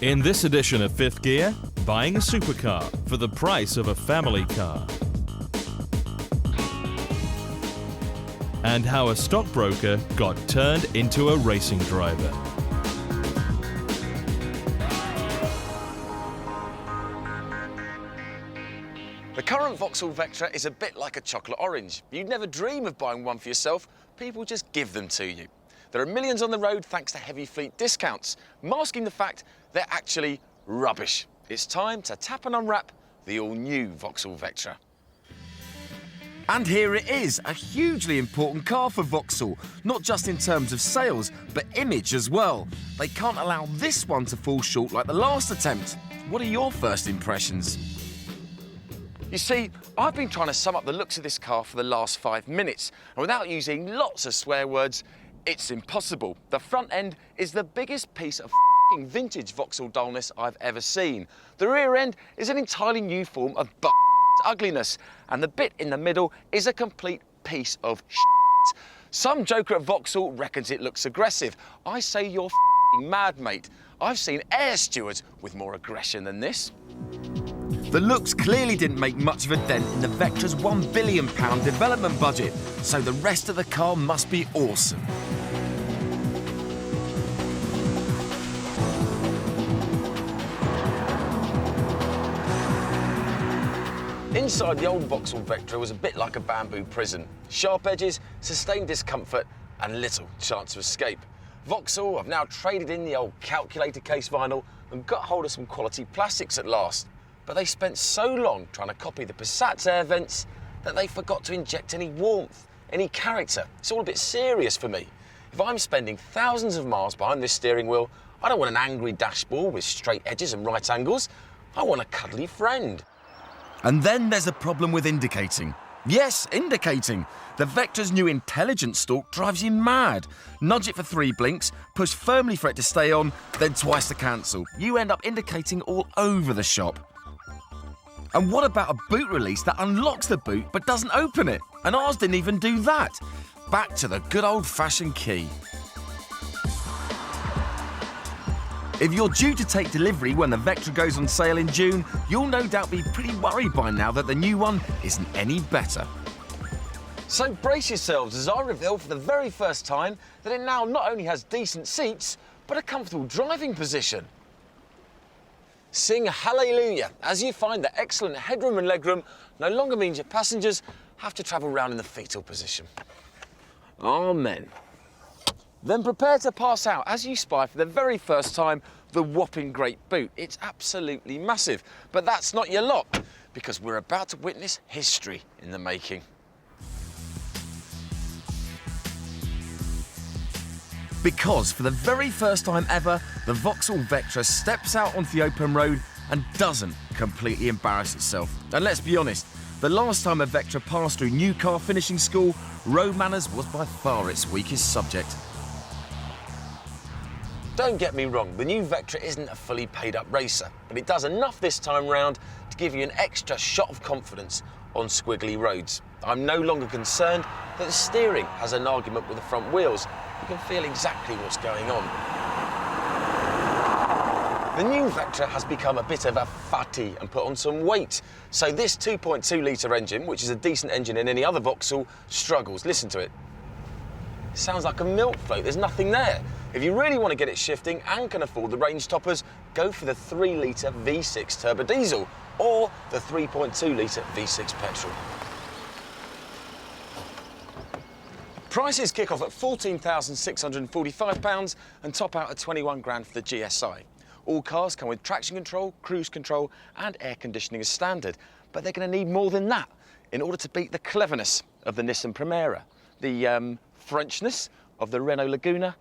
In this edition of Fifth Gear, buying a supercar for the price of a family car. And how a stockbroker got turned into a racing driver. The current Vauxhall Vectra is a bit like a chocolate orange. You'd never dream of buying one for yourself, people just give them to you. There are millions on the road thanks to heavy fleet discounts, masking the fact they're actually rubbish. It's time to tap and unwrap the all-new Vauxhall Vectra. And here it is, a hugely important car for Vauxhall, not just in terms of sales, but image as well. They can't allow this one to fall short like the last attempt. What are your first impressions? You see, I've been trying to sum up the looks of this car for the last 5 minutes, and without using lots of swear words, it's impossible. The front end is the biggest piece of f***ing vintage Vauxhall dullness I've ever seen. The rear end is an entirely new form of ugliness, and the bit in the middle is a complete piece of shit. Some joker at Vauxhall reckons it looks aggressive. I say you're f***ing mad, mate. I've seen air stewards with more aggression than this. The looks clearly didn't make much of a dent in the Vectra's £1 billion development budget, so the rest of the car must be awesome. Inside, the old Vauxhall Vectra was a bit like a bamboo prison. Sharp edges, sustained discomfort, and little chance of escape. Vauxhall have now traded in the old calculator case vinyl and got hold of some quality plastics at last. But they spent so long trying to copy the Passat's air vents that they forgot to inject any warmth, any character. It's all a bit serious for me. If I'm spending thousands of miles behind this steering wheel, I don't want an angry dashboard with straight edges and right angles. I want a cuddly friend. And then there's a problem with indicating. Yes, indicating. The Vectra's new intelligent stalk drives you mad. Nudge it for 3 blinks, push firmly for it to stay on, then twice to cancel. You end up indicating all over the shop. And what about a boot release that unlocks the boot but doesn't open it? And ours didn't even do that. Back to the good old-fashioned key. If you're due to take delivery when the Vectra goes on sale in June, you'll no doubt be pretty worried by now that the new one isn't any better. So brace yourselves as I reveal for the very first time that it now not only has decent seats, but a comfortable driving position. Sing hallelujah as you find that excellent headroom and legroom no longer means your passengers have to travel around in the fetal position. Amen. Then prepare to pass out as you spy for the very first time the whopping great boot. It's absolutely massive, but that's not your lot, because we're about to witness history in the making. Because for the very first time ever, the Vauxhall Vectra steps out onto the open road and doesn't completely embarrass itself. And let's be honest, the last time a Vectra passed through new car finishing school, road manners was by far its weakest subject. Don't get me wrong, the new Vectra isn't a fully paid-up racer, but it does enough this time round to give you an extra shot of confidence on squiggly roads. I'm no longer concerned that the steering has an argument with the front wheels. You can feel exactly what's going on. The new Vectra has become a bit of a fatty and put on some weight. So this 2.2-litre engine, which is a decent engine in any other Vauxhall, struggles. Listen to it. It sounds like a milk float, there's nothing there. If you really want to get it shifting and can afford the range toppers, go for the 3-litre V6 turbo diesel or the 3.2-litre V6 petrol. Prices kick off at £14,645 and top out at 21 grand for the GSI. All cars come with traction control, cruise control and air conditioning as standard, but they're going to need more than that in order to beat the cleverness of the Nissan Primera, the Frenchness of the Renault Laguna,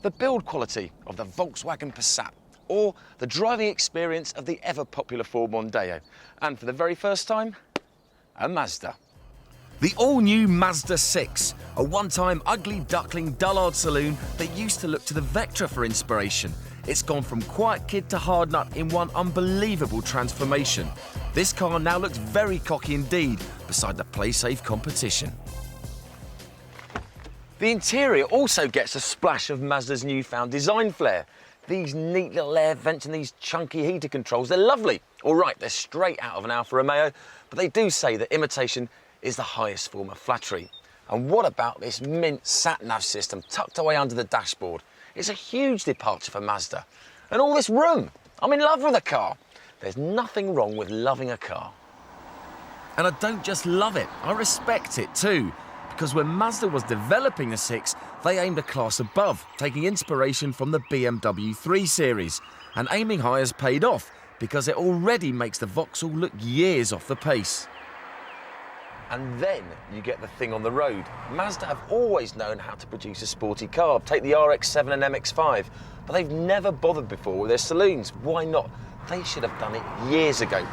the build quality of the Volkswagen Passat, or the driving experience of the ever-popular Ford Mondeo. And for the very first time, a Mazda. The all-new Mazda 6, a one-time ugly duckling dullard saloon that used to look to the Vectra for inspiration. It's gone from quiet kid to hard nut in one unbelievable transformation. This car now looks very cocky indeed beside the play-safe competition. The interior also gets a splash of Mazda's newfound design flair. These neat little air vents and these chunky heater controls, they're lovely. All right, they're straight out of an Alfa Romeo, but they do say that imitation is the highest form of flattery. And what about this mint sat-nav system tucked away under the dashboard? It's a huge departure for Mazda. And all this room. I'm in love with a car. There's nothing wrong with loving a car. And I don't just love it, I respect it too. Because when Mazda was developing the 6, they aimed a class above, taking inspiration from the BMW 3 Series. And aiming high has paid off, because it already makes the Vauxhall look years off the pace. And then you get the thing on the road. Mazda have always known how to produce a sporty car. Take the RX-7 and MX-5, but they've never bothered before with their saloons. Why not? They should have done it years ago.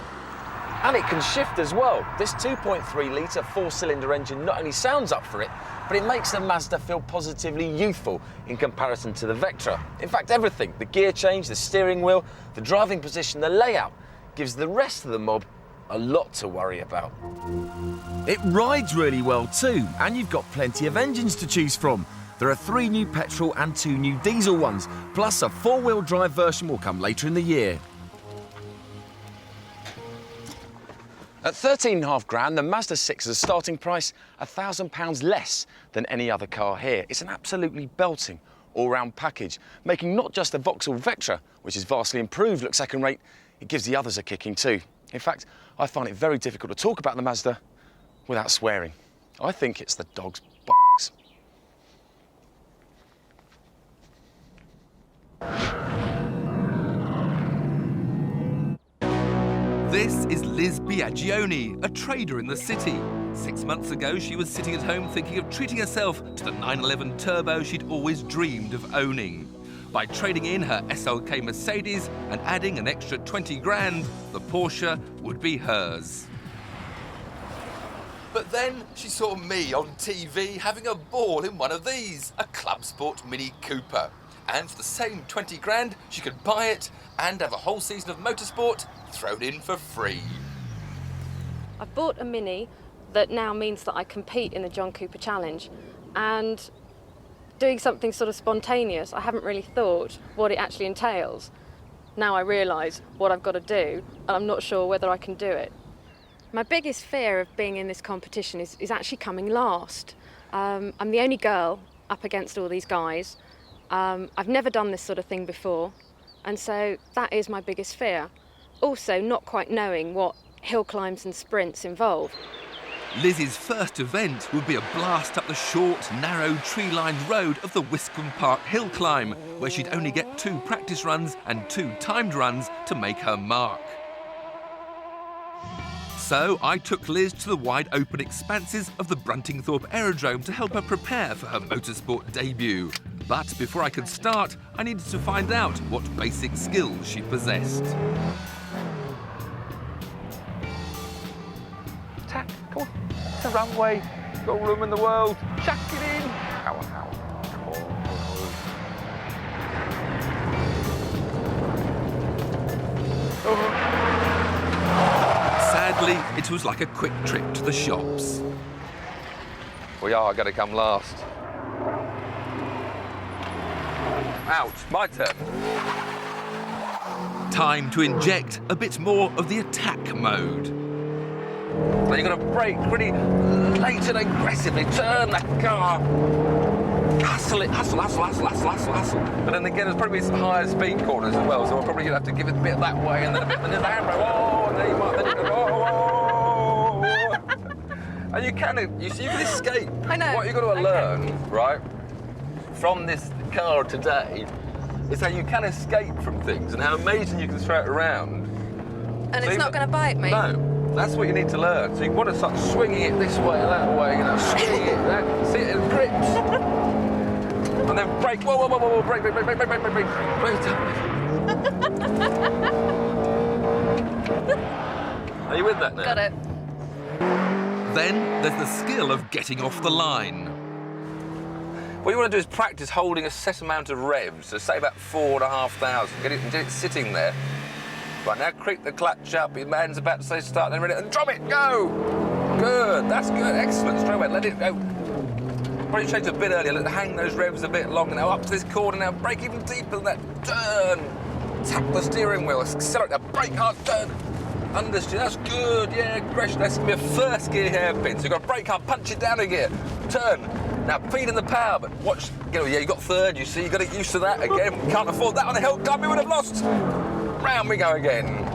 And it can shift as well. This 2.3-litre four-cylinder engine not only sounds up for it, but it makes the Mazda feel positively youthful in comparison to the Vectra. In fact, everything, the gear change, the steering wheel, the driving position, the layout, gives the rest of the mob a lot to worry about. It rides really well too, and you've got plenty of engines to choose from. There are 3 new petrol and 2 new diesel ones, plus a 4-wheel drive version will come later in the year. At £13.5 grand, the Mazda 6 has a starting price £1,000 less than any other car here. It's an absolutely belting all-round package, making not just the Vauxhall Vectra, which is vastly improved, look second rate, it gives the others a kicking too. In fact, I find it very difficult to talk about the Mazda without swearing. I think it's the dog's box. This is Liz Biagioni, a trader in the city. 6 months ago, she was sitting at home thinking of treating herself to the 911 Turbo she'd always dreamed of owning. By trading in her SLK Mercedes and adding an extra 20 grand, the Porsche would be hers. But then she saw me on TV having a ball in one of these, a Club Sport Mini Cooper. And for the same 20 grand, she could buy it and have a whole season of motorsport thrown in for free. I've bought a Mini that now means that I compete in the John Cooper Challenge, and doing something sort of spontaneous, I haven't really thought what it actually entails. Now I realise what I've got to do, and I'm not sure whether I can do it. My biggest fear of being in this competition is actually coming last. I'm the only girl up against all these guys. I've never done this sort of thing before, and so that is my biggest fear. Also, not quite knowing what hill climbs and sprints involve. Liz's first event would be a blast up the short, narrow, tree-lined road of the Wiscombe Park hill climb, where she'd only get 2 practice runs and 2 timed runs to make her mark. So I took Liz to the wide-open expanses of the Bruntingthorpe Aerodrome to help her prepare for her motorsport debut. But before I could start, I needed to find out what basic skills she possessed. Tack, come on. It's a runway. Got all room in the world. Chuck it in. Ow, ow. Come on. Sadly, it was like a quick trip to the shops. We are going to come last. Ouch, my turn. Time to inject a bit more of the attack mode. So you've got to brake pretty late and aggressively, turn that car. Hustle it, hustle. But then again, there's probably some higher speed corners as well, so we're probably going to have to give it a bit that way and then a bit, and then the handbrake. Oh, and then you might, then you go, oh. And you can escape. I know. What you've got to learn, right, from this car today is how you can escape from things and how amazing you can throw it around. And it's not going to bite me? No, that's what you need to learn. So you want to start swinging it this way and that way, you know, swinging it, see it in grips. And then brake, whoa, brake. Are you with that now? Got it. Then there's the skill of getting off the line. What you want to do is practice holding a set amount of revs, so say about 4,500. Get it sitting there. Right, now creep the clutch up, your man's about to say start, then ready, and drop it, go! Good, that's good, excellent, straight away, let it go. Probably changed a bit earlier. Let hang those revs a bit longer. Now up to this corner. Now brake even deeper than that. Turn. Tap the steering wheel. Accelerate. Now brake hard. Turn. Understeer. That's good. Yeah, aggression. That's going to be a first gear hairpin. So you've got to brake hard, punch it down a gear. Turn. Now feed in the power, but watch. Yeah, you got third. You see, you got to get used to that again. Can't afford that on the hill climb. We would have lost. Round we go again.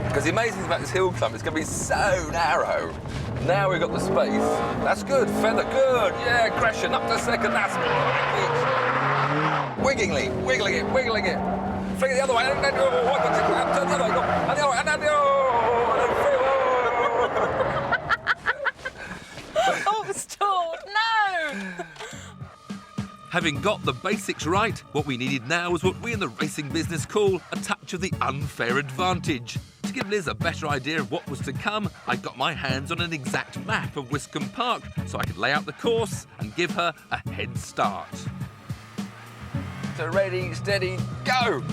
Because the amazing thing about this hill climb, it's going to be so narrow. Now we've got the space. That's good. Feather, good. Yeah, aggression. Up to second. That's good. Wiggling it. Fling it the other way. And then, turn the other way. Go. And the other way. And then, Oh, it stalled. No! Having got the basics right, what we needed now was what we in the racing business call a touch of the unfair advantage. To give Liz a better idea of what was to come, I got my hands on an exact map of Wiscombe Park so I could lay out the course and give her a head start. So ready, steady, go!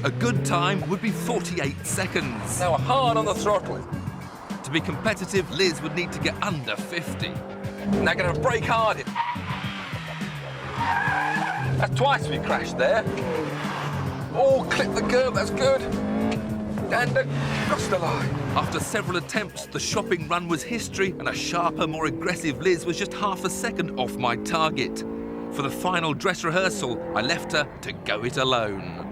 A good time would be 48 seconds. Now hard on the throttle. To be competitive, Liz would need to get under 50. Now going to brake hard. That's twice we crashed there. Oh, clip the curb, that's good. And across the line. After several attempts, the shopping run was history and a sharper, more aggressive Liz was just half a second off my target. For the final dress rehearsal, I left her to go it alone.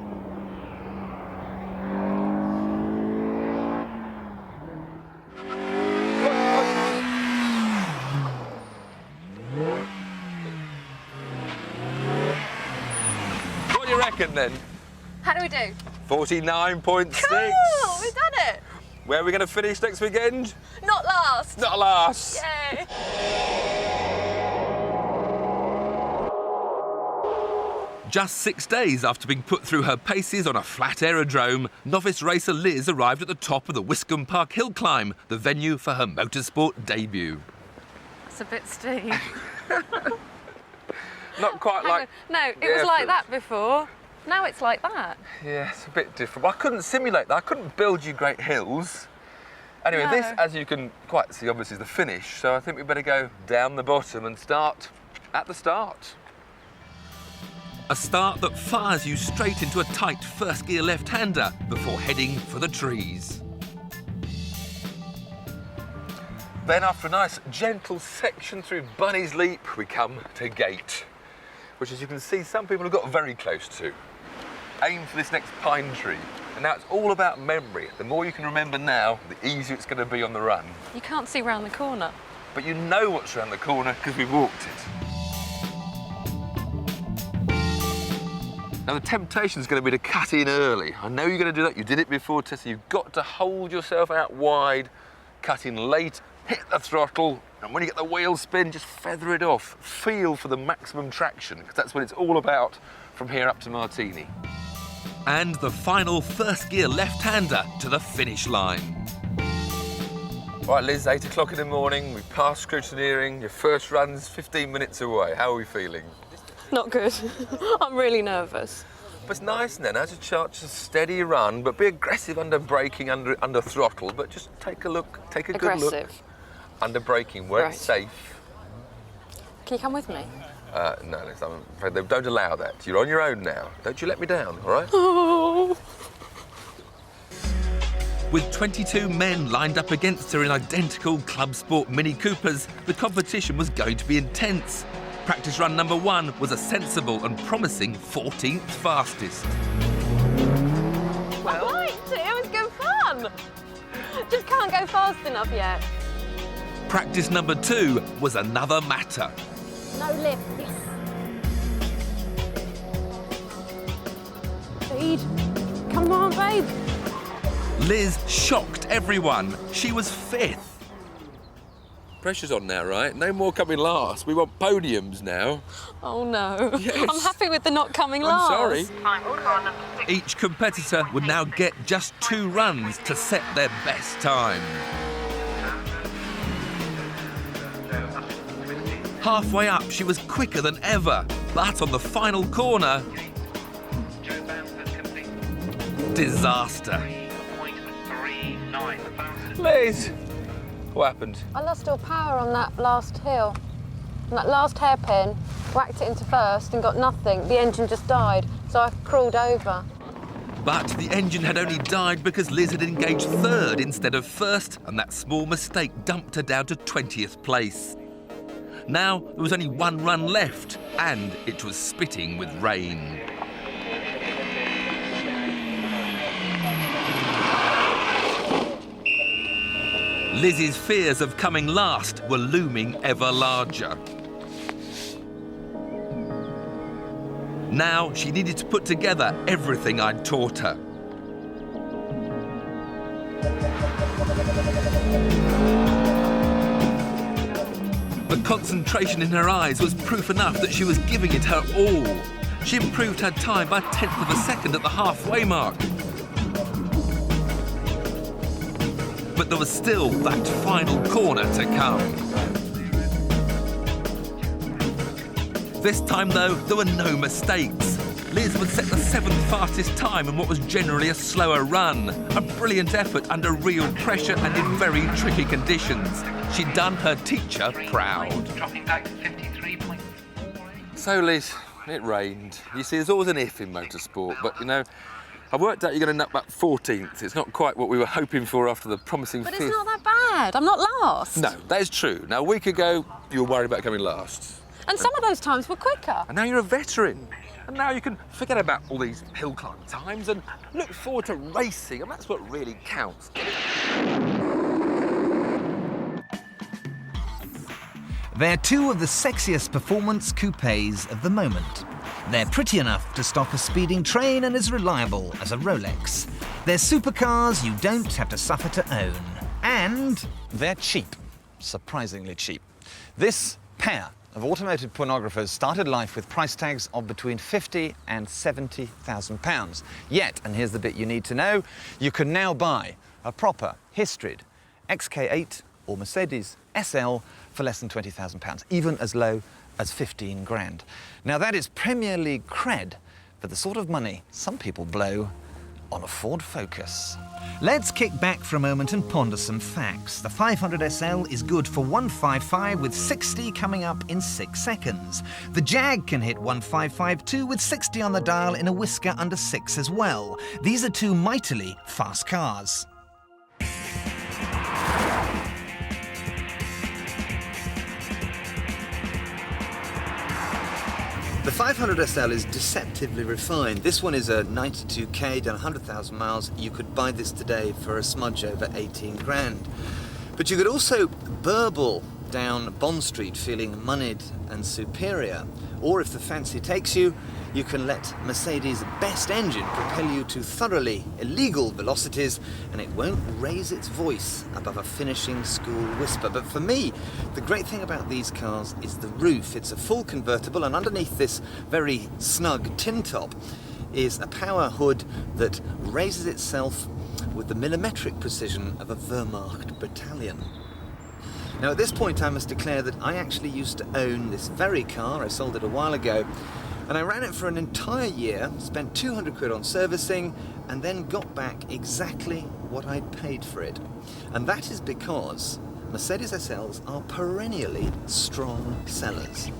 What do you reckon then? How do we do? 49.6. Cool! We've done it! Where are we going to finish next weekend? Not last! Not last. Yay! Just 6 days after being put through her paces on a flat aerodrome, novice racer Liz arrived at the top of the Wiscombe Park hill climb, the venue for her motorsport debut. It's a bit steep. Not quite like... No, it was like that before. Now it's like that. Yeah, it's a bit different. Well, I couldn't simulate that. I couldn't build you great hills. Anyway, No. this, as you can quite see, obviously is the finish. So I think we better go down the bottom and start at the start. A start that fires you straight into a tight first gear left-hander before heading for the trees. Then after a nice gentle section through Bunny's Leap, we come to gate, which as you can see, some people have got very close to. Aim for this next pine tree. And now it's all about memory. The more you can remember now, the easier it's going to be on the run. You can't see round the corner. But you know what's around the corner because we've walked it. Now the temptation's going to be to cut in early. I know you're going to do that. You did it before, Tessa. You've got to hold yourself out wide, cut in late, hit the throttle, and when you get the wheel spin, just feather it off. Feel for the maximum traction, because that's what it's all about from here up to Martini. And the final first gear left-hander to the finish line. Right, Liz, 8 o'clock in the morning. We passed scrutineering. Your first run's 15 minutes away. How are we feeling? Not good. I'm really nervous. But it's nice then, as a chance, a steady run, but be aggressive under braking, under throttle, but just take a look, take a good look. Aggressive. Under braking, where it's Right. safe. Can you come with me? No, Liz, I'm afraid they don't allow that. You're on your own now. Don't you let me down, all right? Oh. With 22 men lined up against her in identical Club Sport Mini Coopers, the competition was going to be intense. Practice run number 1 was a sensible and promising 14th fastest. I'd like to. It was good fun. Just can't go fast enough yet. Practice number 2 was another matter. No lift. Yes. Speed. Come on, babe. Liz shocked everyone. She was 5th. Pressure's on now, right? No more coming last. We want podiums now. Oh no. Yes. I'm happy with the not coming I'm last. sorry. Each competitor would now get just 2 runs to set their best time. Halfway up, she was quicker than ever, but on the final corner, disaster. Liz! What happened? I lost all power on that last hill. And that last hairpin, whacked it into first and got nothing. The engine just died, so I crawled over. But the engine had only died because Liz had engaged third instead of first, and that small mistake dumped her down to 20th place. Now there was only one run left, and it was spitting with rain. Liz's fears of coming last were looming ever larger. Now she needed to put together everything I'd taught her. The concentration in her eyes was proof enough that she was giving it her all. She improved her time by 1/10 of a second at the halfway mark. But there was still that final corner to come. This time, though, there were no mistakes. Liz would set the 7th fastest time in what was generally a slower run. A brilliant effort under real pressure and in very tricky conditions. She'd done her teacher proud. So, Liz, it rained. You see, there's always an if in motorsport, but, you know, I worked out you're going to nut back 14th. It's not quite what we were hoping for after the promising 5th. But it's not that bad. I'm not last. No, that is true. Now, a week ago, you were worried about coming last. And some of those times were quicker. And now you're a veteran. And now you can forget about all these hill climb times and look forward to racing, and that's what really counts. They're two of the sexiest performance coupes of the moment. They're pretty enough to stop a speeding train and as reliable as a Rolex. They're supercars you don't have to suffer to own. And they're cheap, surprisingly cheap. This pair of automotive pornographers started life with price tags of between £50,000 and £70,000. Yet, and here's the bit you need to know, you can now buy a proper historied XK8 or Mercedes SL for less than £20,000, even as low as 15 grand. Now that is Premier League cred for the sort of money some people blow on a Ford Focus. let's kick back for a moment and ponder some facts. The 500 SL is good for 155 with 60 coming up in 6 seconds. The Jag can hit 155 too with 60 on the dial in a whisker under 6 as well. These are two mightily fast cars. The 500 SL is deceptively refined. This one is a 92k, done 100,000 miles. You could buy this today for a smudge over 18 grand. But you could also burble down Bond Street feeling moneyed and superior. Or if the fancy takes you, you can let Mercedes' best engine propel you to thoroughly illegal velocities, and it won't raise its voice above a finishing school whisper. But for me, the great thing about these cars is the roof. It's a full convertible, and underneath this very snug tin top is a power hood that raises itself with the millimetric precision of a Wehrmacht battalion. Now at this point I must declare that I actually used to own this very car. I sold it a while ago, and I ran it for an entire year, spent 200 quid on servicing, and then got back exactly what I'd paid for it. And that is because Mercedes SLs are perennially strong sellers.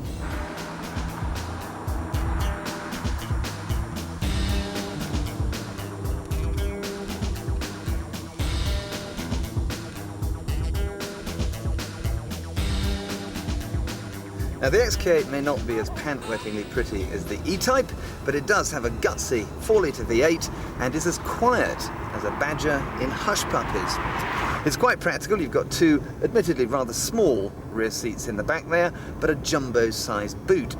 Now the XK8 may not be as pant-wettingly pretty as the E-Type, but it does have a gutsy 4-litre V8 and is as quiet as a badger in Hush Puppies. It's quite practical. You've got two admittedly rather small rear seats in the back there, but a jumbo-sized boot.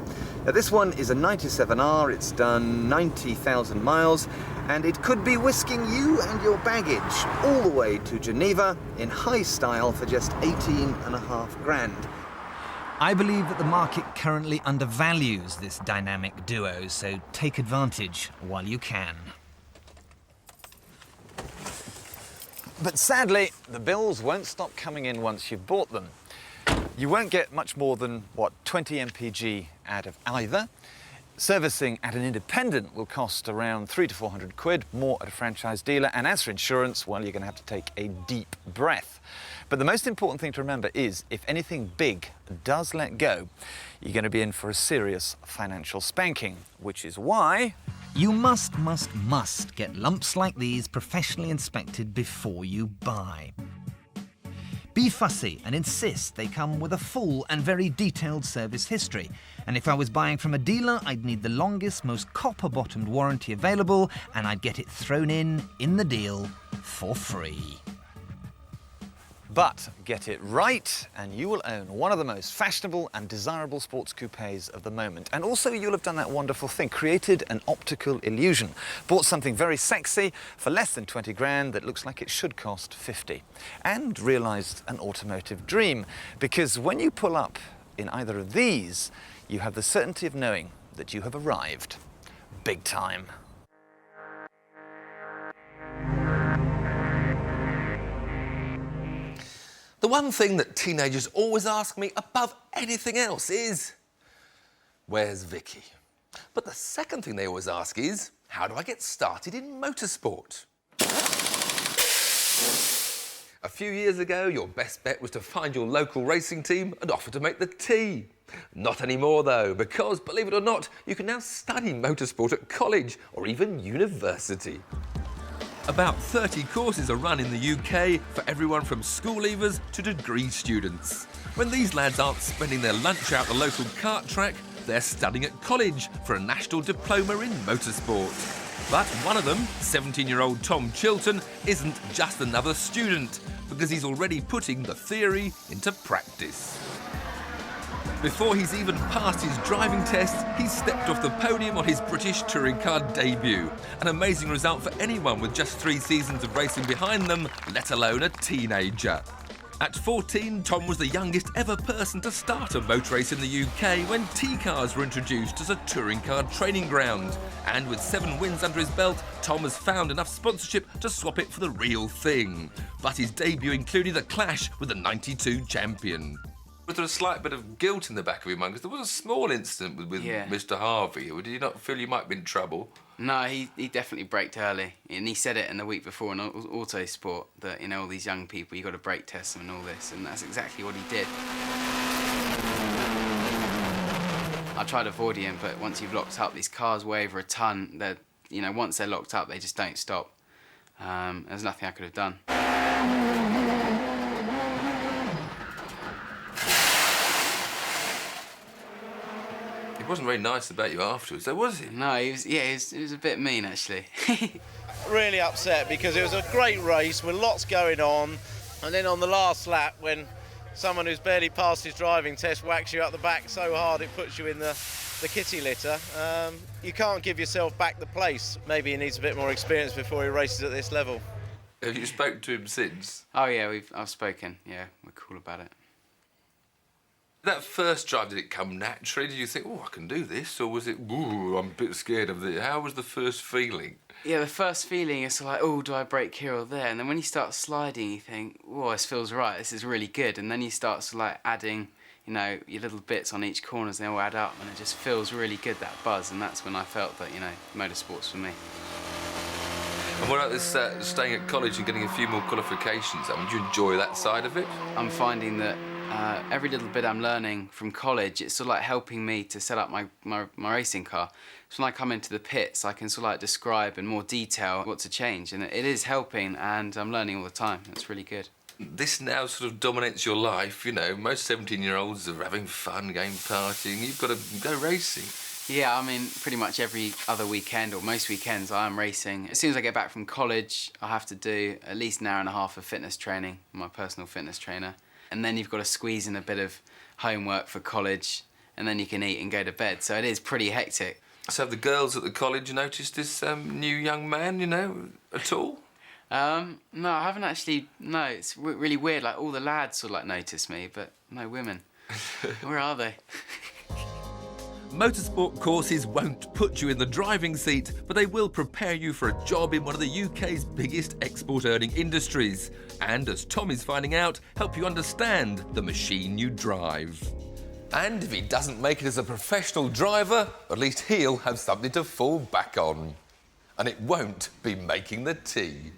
Now this one is a 97R, it's done 90,000 miles, and it could be whisking you and your baggage all the way to Geneva in high style for just 18.5 grand. I believe that the market currently undervalues this dynamic duo, so take advantage while you can. But sadly, the bills won't stop coming in once you've bought them. You won't get much more than, what, 20 mpg out of either. Servicing at an independent will cost around 300 to 400 quid, more at a franchise dealer. And as for insurance, well, you're going to have to take a deep breath. But the most important thing to remember is if anything big does let go, you're going to be in for a serious financial spanking, which is why You must get lumps like these professionally inspected before you buy. Be fussy and insist they come with a full and very detailed service history. And if I was buying from a dealer, I'd need the longest, most copper-bottomed warranty available, and I'd get it thrown in the deal for free. But get it right, and you will own one of the most fashionable and desirable sports coupes of the moment. And also, you'll have done that wonderful thing, created an optical illusion. Bought something very sexy for less than 20 grand that looks like it should cost 50. And realised an automotive dream, because when you pull up in either of these, you have the certainty of knowing that you have arrived. Big time. The one thing that teenagers always ask me above anything else is, where's Vicky? But the second thing they always ask is, how do I get started in motorsport? A few years ago, your best bet was to find your local racing team and offer to make the tea. Not anymore though, because, believe it or not, you can now study motorsport at college or even university. About 30 courses are run in the UK for everyone from school leavers to degree students. When these lads aren't spending their lunch out the local kart track, they're studying at college for a national diploma in motorsport. But one of them, 17-year-old Tom Chilton, isn't just another student, because he's already putting the theory into practice. Before he's even passed his driving test, he's stepped off the podium on his British touring car debut. An amazing result for anyone with just 3 seasons of racing behind them, let alone a teenager. At 14, Tom was the youngest ever person to start a motor race in the UK when T-cars were introduced as a touring car training ground. And with 7 wins under his belt, Tom has found enough sponsorship to swap it for the real thing. But his debut included a clash with the '92 champion. Was there a slight bit of guilt in the back of your mind? Because there was a small incident with Mr. Harvey. Did you not feel you might have been in trouble? No, he definitely braked early. And he said it in the week before in Autosport that, you know, all these young people, you got to brake test them and all this. And that's exactly what he did. I tried avoiding him, but once you've locked up, these cars weigh over a ton. They're, you know, once they're locked up, they just don't stop. There's nothing I could have done. He wasn't very nice about you afterwards, though, was he? No, he was a bit mean, actually. Really upset because it was a great race with lots going on, and then on the last lap, when someone who's barely passed his driving test whacks you up the back so hard it puts you in the kitty litter, you can't give yourself back the place. Maybe he needs a bit more experience before he races at this level. Have you spoken to him since? Oh yeah, I've spoken. Yeah, we're cool about it. That first drive, did it come naturally? Did you think, oh, I can do this? Or was it, ooh, I'm a bit scared of this? How was the first feeling? Yeah, the first feeling is like, oh, do I brake here or there? And then when you start sliding, you think, oh, this feels right, this is really good. And then you start to, like, adding, you know, your little bits on each corner, and they all add up, and it just feels really good, that buzz. And that's when I felt that, you know, motorsport's for me. And what about this staying at college and getting a few more qualifications? I mean, do you enjoy that side of it? I'm finding that every little bit I'm learning from college, it's sort of like helping me to set up my racing car. So when I come into the pits, I can sort of like describe in more detail what to change, and it is helping, and I'm learning all the time. It's really good. This now sort of dominates your life, you know. Most 17-year-olds are having fun, going partying. You've got to go racing. Yeah, I mean, pretty much every other weekend, or most weekends, I am racing. As soon as I get back from college, I have to do at least an hour and a half of fitness training with my personal fitness trainer. And then you've got to squeeze in a bit of homework for college, and then you can eat and go to bed. So it is pretty hectic. So have the girls at the college noticed this new young man, you know, at all? No, I haven't actually. No, it's really weird. Like, all the lads sort of, like, notice me, but no women. Where are they? Motorsport courses won't put you in the driving seat, but they will prepare you for a job in one of the UK's biggest export-earning industries. And, as Tom is finding out, help you understand the machine you drive. And if he doesn't make it as a professional driver, at least he'll have something to fall back on. And it won't be making the tea.